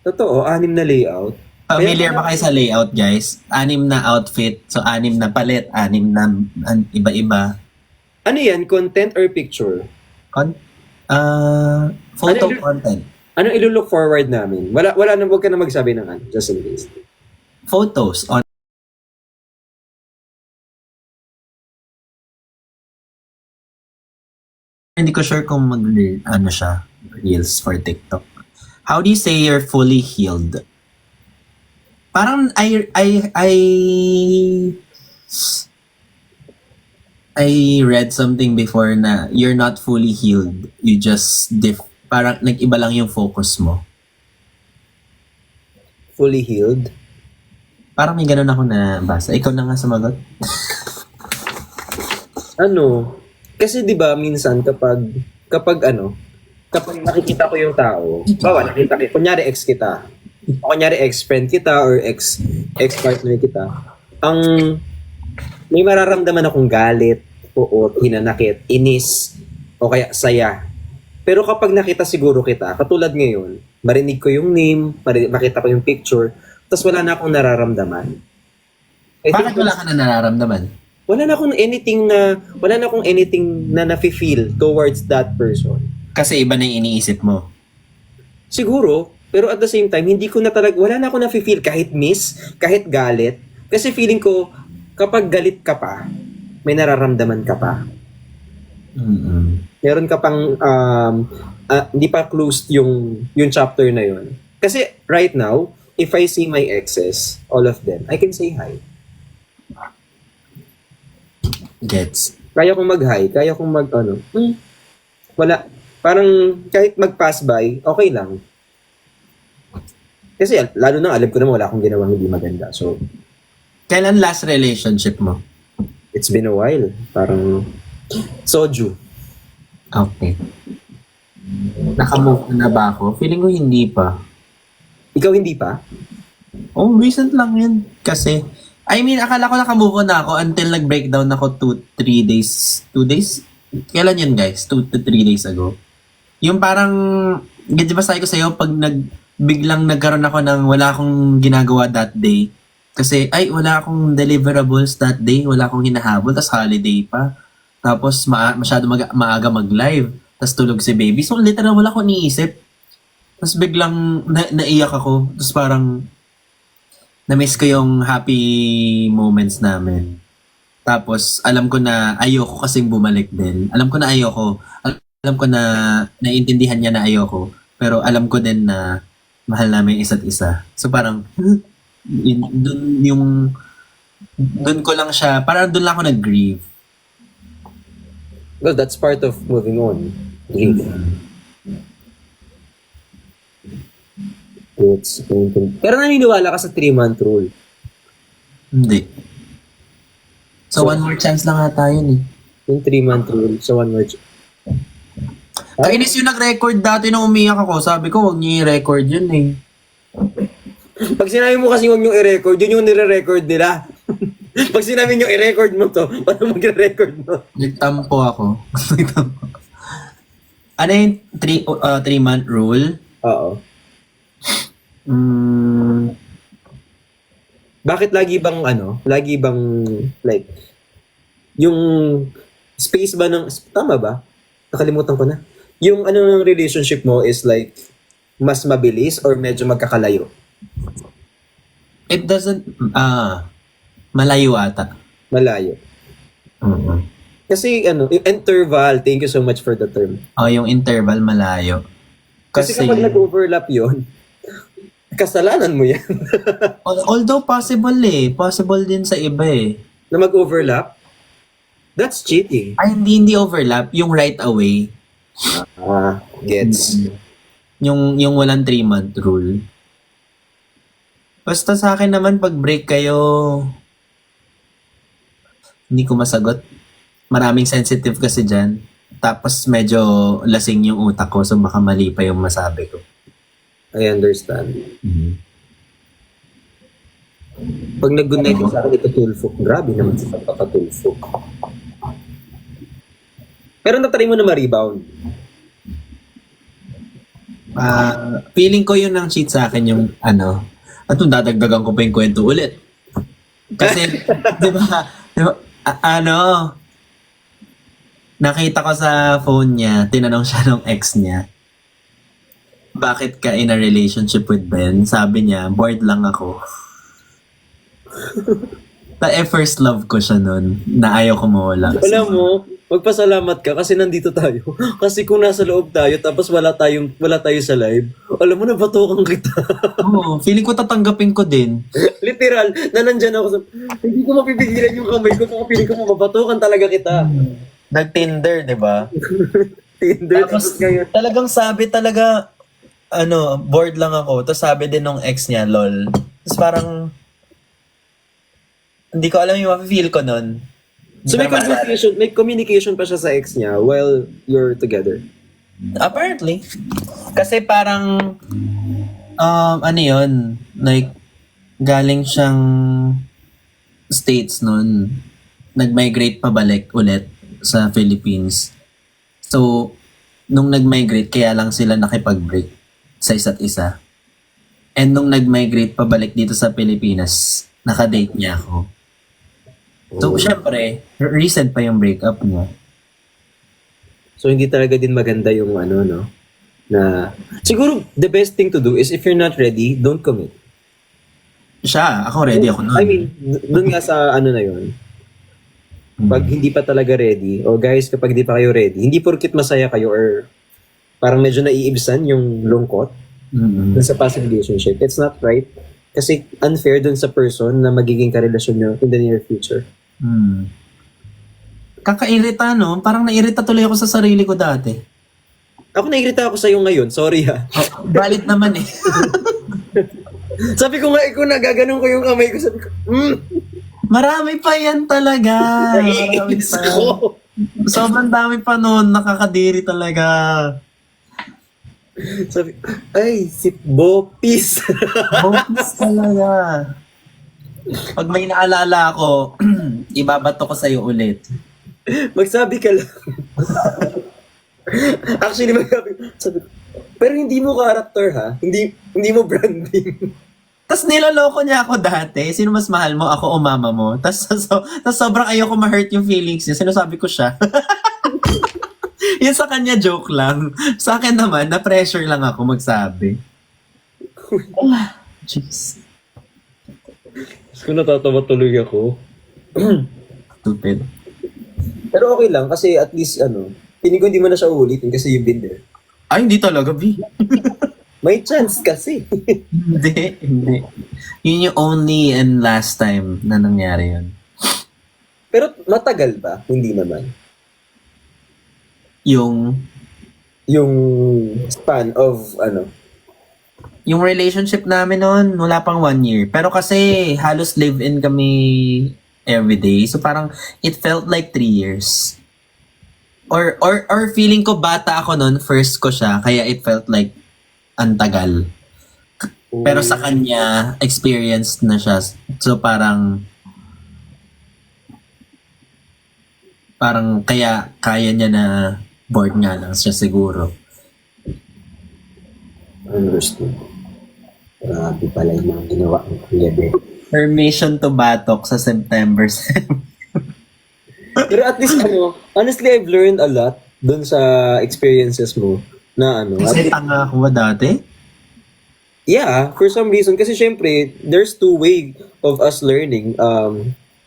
totoo, 6 na layout. Familiar ba kayo sa layout, guys? 6 na outfit. So, 6 na palit. 6 na iba-iba. Ano yan? Content or picture? Photo Ano- content. Anong ilo-look forward namin? Wala na, huwag ka na magsabi ng ano, just in case. Photos on hindi ko sure kung ano siya, reels for TikTok. How do you say you're fully healed? Parang I read something before na you're not fully healed. You just parang nag-iba lang yung focus mo. Fully healed? Parang may ganun ako na basa. Ikaw na nga sumagot. Ano? Kasi 'di ba minsan kapag nakikita ko yung tao, nakita ko, kunyari ex kita, o kunyari ex-friend kita or ex-partner kita, ang may mararamdaman akong galit o hinanakit, inis, o kaya saya. Pero kapag nakita siguro kita, katulad ngayon, marinig ko yung name, makita ko yung picture, tapos wala na akong nararamdaman. I think Bakit wala ka na nararamdaman? wala na akong anything na nafe-feel towards that person. Kasi iba na yung iniisip mo. Siguro, pero at the same time, wala na akong nafe-feel kahit miss, kahit galit. Kasi feeling ko, kapag galit ka pa, may nararamdaman ka pa. Meron ka pang, hindi pa closed yung chapter na yun. Kasi right now, if I see my exes, all of them, I can say hi. Gets. Kaya kong mag-hi, kaya kong wala. Parang kahit mag-pass by, okay lang. Kasi lalo na alam ko naman wala akong ginawang hindi maganda. So, Kailan last relationship mo? it's been a while. Parang soju. Okay. Nakamove na ba ako? Feeling ko hindi pa. Ikaw hindi pa? Oh, recent lang yun. Kasi, akala ko nakamove on na ako until nag-breakdown ako 2-3 days. 2 days? Kailan yun, guys? 2 to 3 days ago. Yung parang, di ba sabi ko sa'yo, pag biglang nagkaroon ako ng wala akong ginagawa that day. Kasi, wala akong deliverables that day. Wala akong hinahabol. Tapos holiday pa. Tapos, masyado maaga mag-live. Tapos tulog si baby. So, literal, wala akong iniisip. Tapos biglang naiyak ako. Tapos parang, na-miss ko yung happy moments namin. Tapos, alam ko na ayoko kasing bumalik din. Alam ko na ayoko. Alam ko na naiintindihan niya na ayoko. Pero alam ko din na mahal namin isa't isa. So parang, dun ko lang siya, parang dun lang ako nag-grieve. Well, that's part of moving on. Grief. Pero naniniwala ka sa 3-month rule. Hindi. So, one more chance lang ata yun eh. Yung 3-month rule sa 1 more chance. Kainis yung nag-record dati nung umiyak ako. Sabi ko, huwag niyo i-record yun eh. Pag sinabi mo kasi huwag nyo i-record, yun yung nire-record nila. Pag sinabi nyo i-record mo to, paano mag-record mo? Nagtampo ako. Nagtampo. Ano yung 3-month rule? Oo. Mm, Bakit lagi bang like, yung space ba tama ba? Nakalimutan ko na. Yung ng relationship mo is like, mas mabilis or medyo magkakalayo? it doesn't, malayo ata. Malayo. Mhm. Kasi yung interval, thank you so much for the term. Yung interval malayo. Kasi kapag nag-overlap yon, kasalanan mo yan. Although possible din sa iba eh. Na mag-overlap, that's cheating. Ay, hindi overlap. Yung right away. Gets. Yung walang 3-month rule. Basta sa akin naman, pag break kayo, hindi ko masagot. Maraming sensitive kasi dyan. Tapos medyo lasing yung utak ko, so baka mali pa yung masabi ko. I understand. Mhm. Pag nag-good night sa akin, ito tulfok. Grabe naman sa pagkakatulfok. Pero natry mo na ma-rebound. Feeling ko yun ang cheat sa akin yung at kung dadagdagan ko pa yung kwento ulit. Kasi, di ba, nakita ko sa phone niya, tinanong siya ng ex niya, bakit ka in a relationship with Ben? Sabi niya, bored lang ako. First love ko siya nun, na ayaw ko mawala. Alam mo, magpasalamat ka kasi nandito tayo. Kasi kung nasa loob tayo tapos wala tayo sa live, alam mo, nabatukan kita. Oo, feeling ko tatanggapin ko din. Literal, na nandyan ako sa... Hindi ko mapipigilan yung kamay ko kung piling ko mababatukan talaga kita. Nag-Tinder, di ba? Tinder, Tapos ngayon. talagang sabi talaga, bored lang ako. Tapos sabi din nung ex niya, lol. Tapos parang, hindi ko alam yung feel ko nun. So may communication pa siya sa ex niya while you're together? Apparently. Kasi parang, yun, like, galing siyang States nun. Nag-migrate pabalik ulit sa Philippines. So, nung nag-migrate, kaya lang sila nakipag-break sa isa't isa. And nung nag-migrate pabalik dito sa Pilipinas, nakadate niya ako. So, syempre, recent pa yung breakup niya. So hindi talaga din maganda yung na siguro the best thing to do is if you're not ready, don't commit. Ako ready ako nun. I mean, doon nga sa na yun. Pag hindi pa talaga ready, o guys, kapag hindi pa kayo ready, hindi porkit masaya kayo or parang medyo naiibsan yung lungkot dun sa past relationship, it's not right. Kasi unfair dun sa person na magiging karelasyon nyo in the near future. Kakairita, no? Parang nairita tuloy ako sa sarili ko dati. Ako nairita ako sa'yo ngayon, sorry ha. Valid naman eh. Sabi ko nga, kung nagaganon ko yung kamay ko, sabi ko, Marami pa yan talaga. Marami naiinis pa. ko. Sobrang dami pa noon. Nakakadiri talaga. Sabi, ay, si Bopis. Focus talaga. Pag may naalala ako, ibabato ko sa'yo ulit. Magsabi ka lang. Actually, sabi ko, pero hindi mo character ha? Hindi mo branding. Tapos niloloko niya ako dati. Sino mas mahal mo? Ako o mama mo? Tapos sobrang ayoko ma-hurt yung feelings niya. Sinasabi ko siya. Yun sa kanya joke lang. Sa akin naman, na-pressure lang ako magsabi. Jeez. Kung natatawa tuloy ako. Stupid. Pero okay lang kasi at least piling ko hindi mo na siya uulitin kasi you've been there. Ay, hindi talaga, B. May chance kasi. Hindi. Yun yung only and last time na nangyari yun. Pero matagal ba? Hindi naman. Yung span of yung relationship namin noon, wala pang 1 year. Pero kasi halos live-in kami everyday. So parang it felt like 3 years. Or feeling ko bata ako noon, first ko siya, kaya it felt like antagal. Pero sa kanya, experienced na siya. So parang kaya niya na Bored nga lang siya siguro. Understood. Grabe pala yung mga ginawa ng Kuya Ben. Permission to batok sa September 7. Pero at least honestly, I've learned a lot dun sa experiences mo na Kasi tanga ako ba dati? yeah, for some reason. Kasi syempre, there's two way of us learning.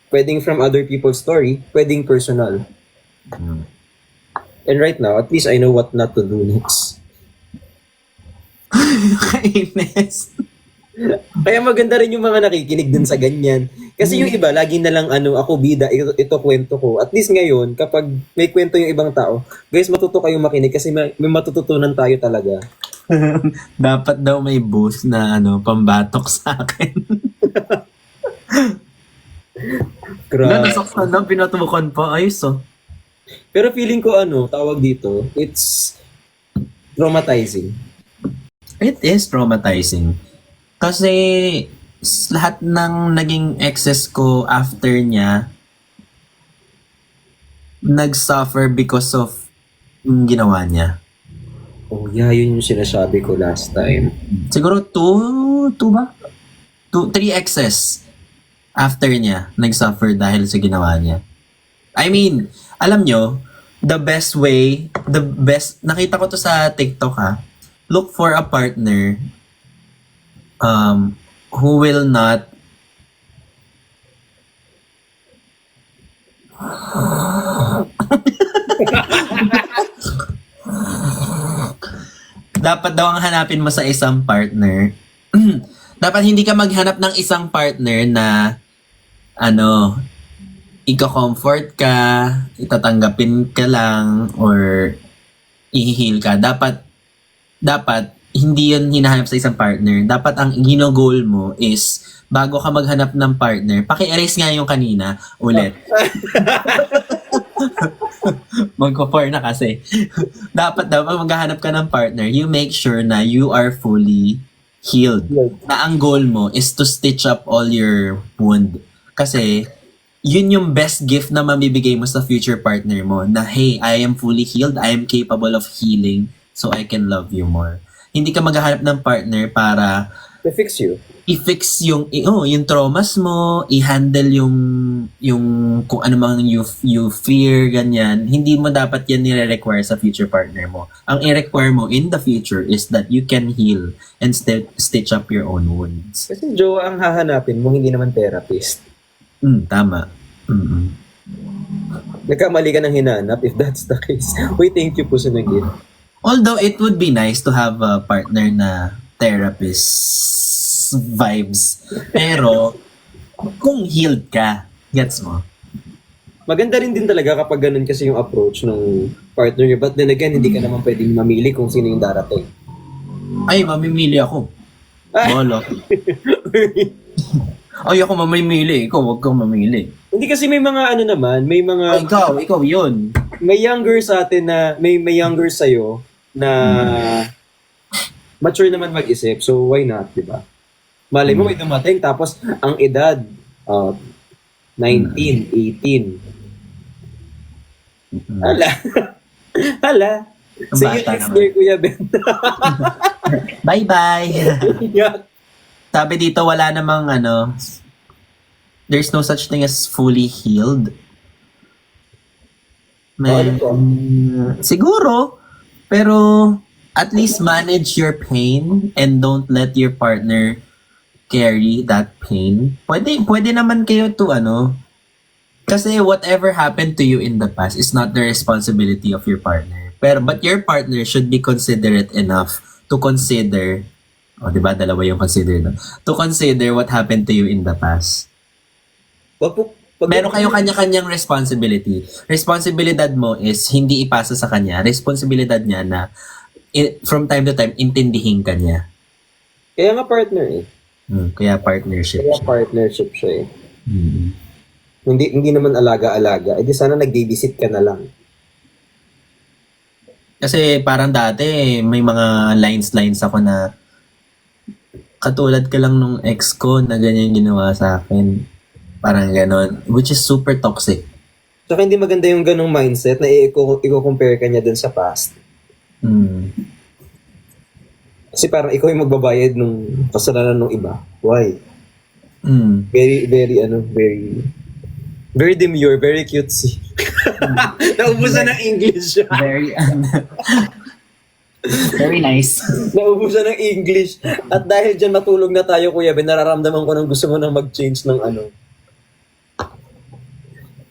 Pwedeng from other people's story, pwedeng personal. And right now, at least I know what not to do next. Kainis. Kaya maganda rin yung mga nakikinig dun sa ganyan. Kasi yung iba, lagi na lang ako bida, ito kwento ko. At least ngayon, kapag may kwento yung ibang tao, guys, matuto kayong makinig kasi may matututunan tayo talaga. Dapat daw may booth na pambatok sa akin. Grabe. Nasaktan lang, pinatubukan pa. Ayos Pero feeling ko tawag dito, it's traumatizing. It is traumatizing. Kasi lahat ng naging exes ko after niya, nag-suffer because of ginawa niya. Oh yeah, yun yung sinasabi ko last time. Siguro two ba? 3 exes after niya, nag-suffer dahil sa ginawa niya. I mean, alam nyo, nakita ko to sa TikTok look for a partner who will not dapat daw ang hanapin mo sa isang partner. Dapat hindi ka maghanap ng isang partner na iko-comfort ka, itatanggapin ka lang, or i-heal ka. Dapat hindi yun hinahanap sa isang partner. Dapat ang gino-goal mo is, bago ka maghanap ng partner, paki-erase nga yung kanina ulit. Magko-4 na kasi. Dapat daw, pag maghahanap ka ng partner, you make sure na you are fully healed. Na ang goal mo is to stitch up all your wound. Kasi, yun yung best gift na mamibigay mo sa future partner mo. Na, hey, I am fully healed. I am capable of healing. So, I can love you more. Hindi ka maghahanap ng partner para To fix you. i-fix yung traumas mo, i-handle yung kung ano mang you fear, ganyan. Hindi mo dapat yan nire-require sa future partner mo. Ang i-require mo in the future is that you can heal and stitch up your own wounds. Kasi jowa ang hahanapin mo, hindi naman therapist. Tama. Mm-mm. Nagkamali ka ng hinanap if that's the case. Uy, thank you po sa nag-gift. Although it would be nice to have a partner na therapist vibes. Pero, kung healed ka, gets mo? Maganda rin din talaga kapag ganun kasi yung approach ng partner niyo. But then again, hindi ka naman pwedeng mamili kung sino yung darating. Ay, mamimili ako. Ah. Bolo. Ay, ako mamimili. Ikaw, wag kang mamili. Hindi kasi may mga naman, may mga... Ikaw yun. May younger sa atin na, may younger sa'yo na mature naman mag-isip. So, why not, di ba? Malay mo may dumating, tapos ang edad, 19, 18. Hala. Hala. See you Bata next naman. year, Kuya Ben. Bye-bye. Yeah. Sabi dito, wala namang there's no such thing as fully healed. Siguro, pero at least manage your pain and don't let your partner carry that pain. Pwede naman kayo to kasi whatever happened to you in the past is not the responsibility of your partner. But your partner should be considerate enough to consider, diba, dalawa yung consider na, to consider what happened to you in the past. Meron kayo kanya-kanyang responsibility. Responsibilidad mo is hindi ipasa sa kanya. Responsibilidad niya na from time to time, intindihin ka niya. Kaya nga partner eh. Kaya partnership. Kaya partnership siya eh. Mm-hmm. Hindi naman alaga-alaga. Eh di sana nag-babysit ka na lang. Kasi parang dati, may mga lines ako na katulad ka lang nung ex ko na ganyan ginawa sa akin. Parang ganon. Which is super toxic. Saka hindi maganda yung ganong mindset na i-compare ka niya dun sa past. Kasi parang ikaw yung magbabayad nung kasalanan ng iba. Why? Very, very, very demure, very cutesy. Naubusan ng English. Very, very nice. Naubusan ng English. At dahil dyan matulog na tayo, Kuya Ben, nararamdaman ko nang gusto mo nang mag-change ng ano.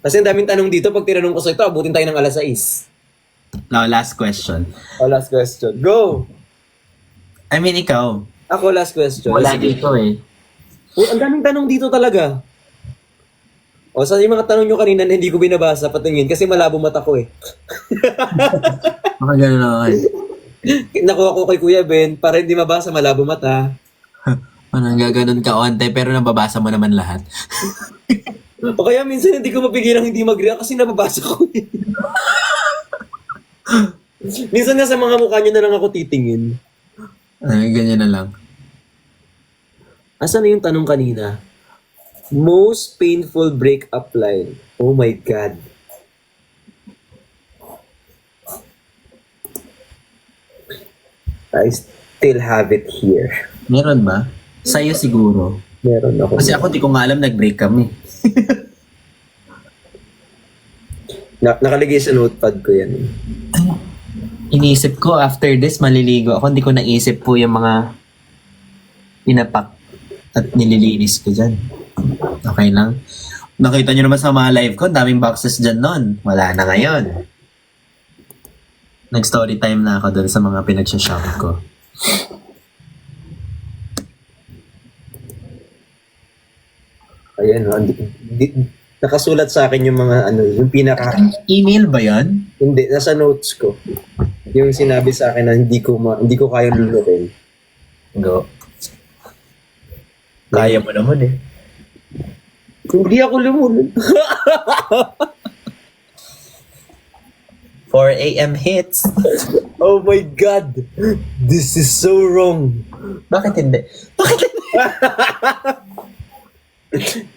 Kasi ang daming tanong dito, pag tinanong ko sa ito, abutin tayo ng alas 6. No, last question. Oh, last question. Go! I mean, ikaw. Ako, last question. Wala dito eh. Oh, ang daming tanong dito talaga. O, sa yung mga tanong nyo kanina na hindi ko binabasa, patingin, kasi malabo mata ko eh. Baka ganun ako eh. Nakuha ko kay Kuya Ben, para hindi mabasa, malabo mata. Parang gaganon ka onte, pero nababasa mo naman lahat. O kaya minsan hindi ko mapigilang hindi mag-react kasi nababasa ko eh. Minsan nga sa mga mukha nyo na lang ako titingin. Ay, ganyan na lang. Asan na yung tanong kanina? Most painful breakup line. Oh my God. I still have it here. Meron ba? Sa'yo siguro. Meron ako. Kasi ako di ko nga alam nag-break kami. Nakalagay sa notepad ko yan. Iniisip ko after this maliligo ako. Hindi ko naisip po yung mga pinapak at nililinis ko dyan. Okay lang. Nakita nyo naman sa mga live ko, daming boxes dyan nun. Wala na ngayon. Nag-story time na ako dun sa mga pinag-shop ko. Ayan, nakasulat sa akin yung mga ano, yung pinaka... Email ba yan? Hindi, nasa notes ko. Yung sinabi sa akin na hindi ko kayang lulutin. Go. Kaya mo naman eh. Hindi ako lumunod. 4 a.m. hits. Oh my God! This is so wrong. Bakit hindi?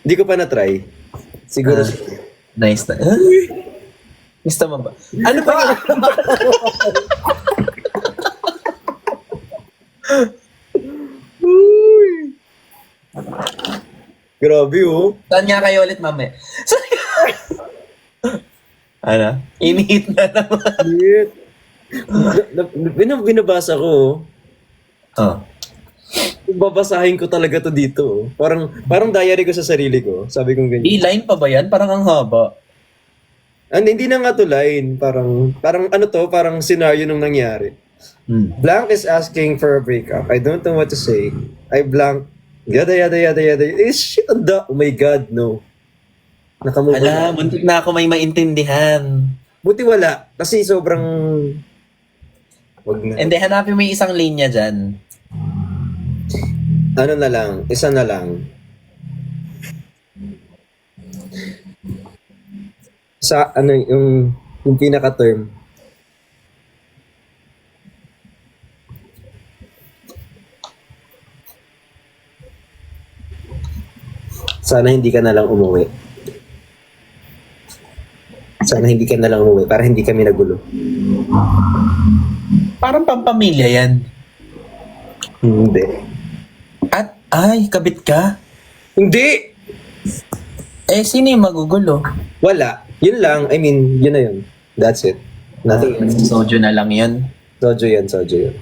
Hindi ko pa na-try. Siguro. Nice na. Huh? Gusto mo ba? Ano pa yun? Grabe oh. Saan nga kayo ulit, mami? Ano? Inihit na naman. Shit. Binabasa ko oh. Oh. Babasahin ko talaga to dito oh. Parang diary ko sa sarili ko. Sabi kong ganyan. Line pa ba yan? Parang ang haba. Hindi na nga to line. Parang ano to, parang scenario nung nangyari. Blank is asking for a breakup. I don't know what to say. I blank. Yada yada yada yada. Shit, oh my God, no. Nakamove. Ala, muntik na ako may maintindihan. Buti wala. Kasi sobrang... Wag na. Hindi, hanapin mo yung isang linya dyan. Ano na lang, isa na lang. Sa ano yung pinaka-term. Sana hindi ka na lang umuwi. Sana hindi ka na lang umuwi para hindi kami nagulo. Parang pampamilya yan. Hindi. At, ay, kabit ka? Hindi! Eh, sino yung magugulo? Wala. Yun lang. I mean, yun na yun. That's it. Nothing else. Soju na lang yun. Sojo yan, sojo yun.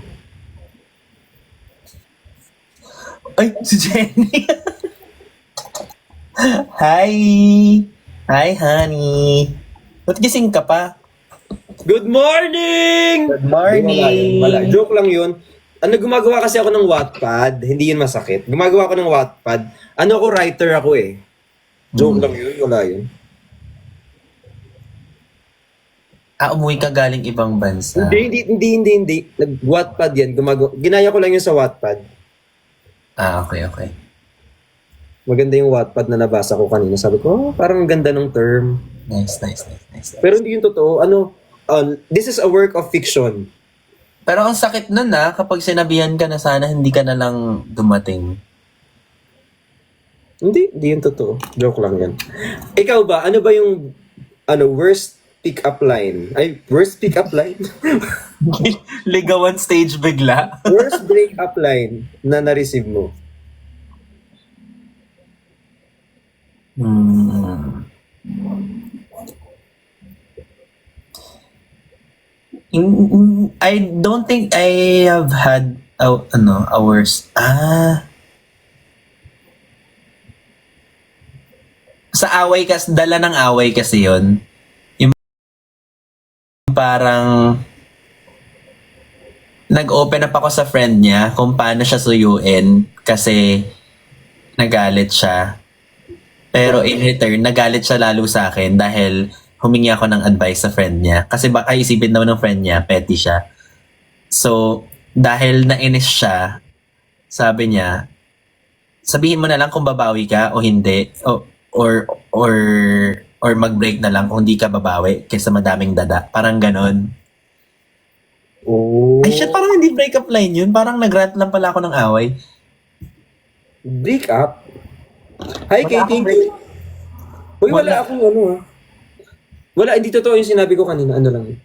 Ay, si Jenny. Hi! Hi, honey. Ba't gising ka pa? Good morning! Good morning! Wala. Joke lang yun. Gumagawa kasi ako ng Wattpad. Hindi yun masakit. Gumagawa ako ng Wattpad. Ako, writer ako eh. Joke lang yun. Wala yun. Umuwi ka galing ibang bansa. Hindi. Wattpad yan. Ginaya ko lang yun sa Wattpad. Okay. Maganda yung Wattpad na nabasa ko kanina. Sabi ko, parang ganda ng term. Nice. Pero hindi yung totoo. This is a work of fiction. Pero ang sakit nun kapag sinabihan ka na sana hindi ka na lang dumating. Hindi yung totoo. Joke lang yan. Ikaw ba? Ano ba yung worst pick-up line. Ay, worst pick-up line? Ligawan stage bigla. Worst break-up line na na-receive mo. Hmm. I don't think I have had a worst. Sa away kasi, dala ng away kasi yon. Yung parang nag-open up ako sa friend niya kung paano siya suyuin kasi nagalit siya. Pero in return, nagalit siya lalo sa akin dahil humingi ako ng advice sa friend niya. Kasi baka isipin daw ng friend niya, petty siya. So, dahil nainis siya, sabi niya, sabihin mo na lang kung babawi ka o hindi. Or mag-break na lang kung hindi ka babawi kaysa madaming dada. Parang ganon. Oh. Ay shit, parang hindi breakup line yun. Parang nag-rant lang pala ako ng away. Break-up? Hi, Wala Kay, akong thank you. Uy, wala Wala. akong Wala, hindi totoo yung sinabi ko kanina. Ano lang yun?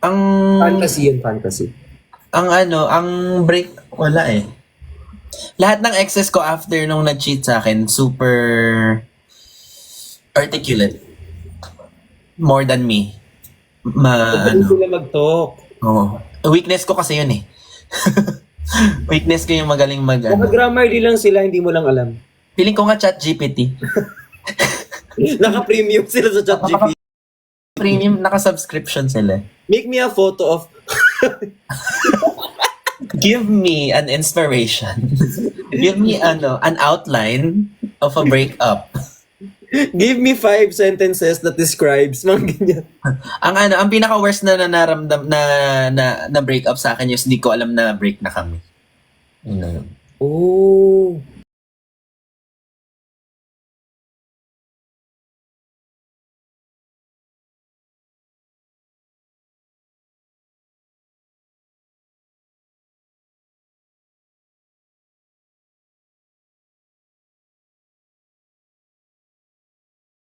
Ang Fantasy yan, fantasy. ang break, wala eh. Lahat ng exes ko after nung nag-cheat sa akin, super articulate. More than me. Pwede sila mag-talk. Oo. Weakness ko kasi yun eh. Weakness ko yung magaling Baka mag Grammarly lang sila, hindi mo lang alam. Feeling ko nga ChatGPT. Naka-premium sila sa ChatGPT. Premium, naka-subscription sila. Make me a photo of... Give me an inspiration. Give me an outline of a breakup. Give me 5 sentences that describes mga ganyan. Ang pinaka-worst na naramdam na breakup sa akin is hindi ko alam na break na kami. Yun na yun. Oh.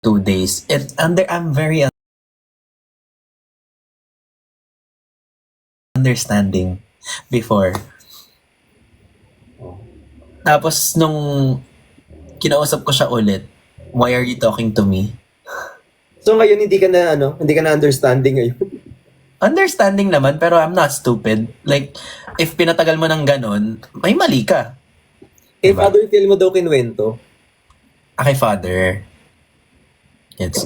Two days. I'm very understanding before. Tapos nung kinausap ko siya ulit, why are you talking to me? So ngayon hindi ka na understanding ngayon. Understanding naman, pero I'm not stupid. Like, if pinatagal mo ng ganon, may mali ka. Kay father feel mo daw kinwento. Kay father. Gets.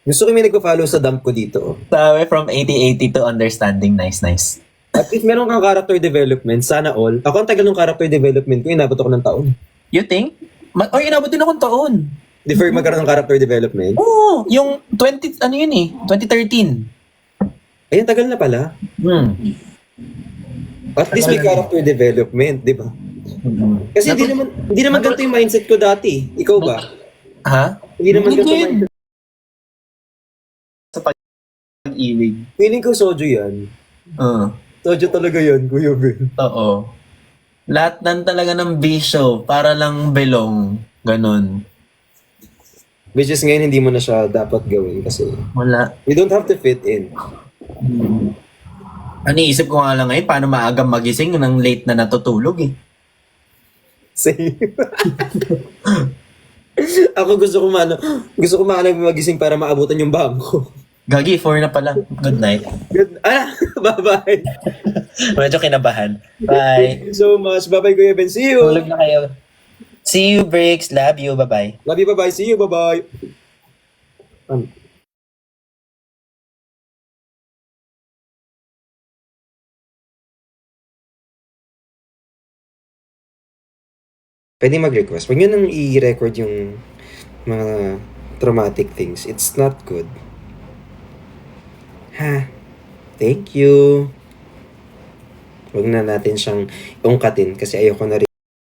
Gusto ko may nagpa-follow sa dump ko dito. Sabi from 80-80 to understanding. Nice. At least meron kang character development, sana all. Ako ang tagal ng character development ko, inabot ako ng taon. You think? Inabot din akong taon. Defer magkaroon ng character development. Oo, yung 2013. Ayun, tagal na pala. At least may character development, di ba? Kasi hindi naman ganito yung mindset ko dati. Ikaw ba? Ha? Hindi naman ganito din. mindset. Sa pag-ibig. Feeling ko soju yan. Soju talaga yan, Kuya Ben. Oo. Lahat talaga ng bisyo para lang belong. Ganun. Which is ngayon hindi mo na siya dapat gawin kasi Wala. you don't have to fit in. Aniisip ko nga lang ngayon, paano maagang magising ng late na natutulog eh. Same. Ako gusto ko magising para maabutan yung bangko. Gagi, 4 na pala. Good night. Good. Bye-bye. Medyo kinabahan. Bye. Thank you so much. Bye-bye, Kuya Ben. See you. Tulog na kayo. See you, Bricks. Love you. Bye-bye. Love you, bye-bye. See you, bye-bye. Pwede mag-request. Huwag nyo nang i-record yung mga traumatic things. It's not good. Ha? Thank you. Huwag na natin siyang ungkatin kasi ayoko na rin